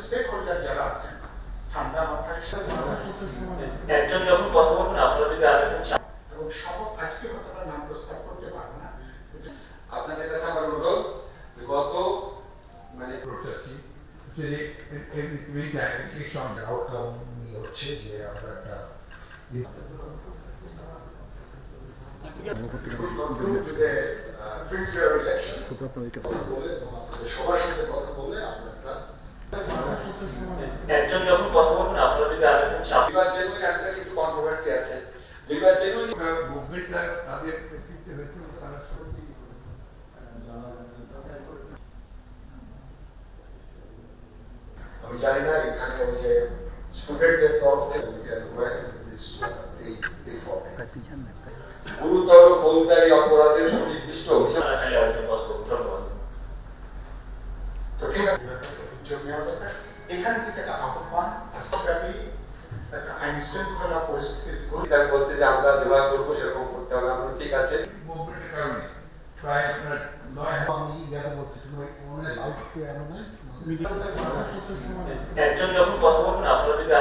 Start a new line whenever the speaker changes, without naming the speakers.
Stake holder যারা আছেন ঠান্ডা মাথায়
একজন যখন কথা বলবেন আপনারা যদি আরেকজন
এবং শপথ আজকে হয়তো আমরা নাম প্রস্তাব করতে পারবো না।
আপনাদের কাছে আমার অনুরোধ গত মানে
সঙ্গে আউটকাম নিয়ে হচ্ছে যে আমরা একটা সবার সাথে কথা বলে আমরা একটা
একজন যখন কথা বলবেন আপনারা যদি আরেকজন
বিবাদ জেনুইন একটা একটু কন্ট্রোভার্সি আছে বিবাদ জেনুইন
মুভমেন্টটা তাদের নেতৃত্বে হয়েছে তারা সত্যি
আমি জানি না এখানে ওই যে স্টুডেন্টদের তরফ থেকে
গুরুতর ফৌজদারি অপরাধের সুনির্দিষ্ট
আরেকজন কথা বলবেন। ধন্যবাদ।
তো ঠিক আছে এখান থেকে একটা আহ্বান রাষ্ট্রব্যাপী একটা আইন শৃঙ্খলা পরিস্থিতির
বলছে যে আমরা যেভাবে করবো সেরকম করতে হবে আমরা ঠিক আছে
মুভমেন্টের কারণে প্রায় আপনার 9
আমি ইয়ার মধ্যে লাইফ কে আনো না
একজন যখন কথা বলবেন আপনারা যদি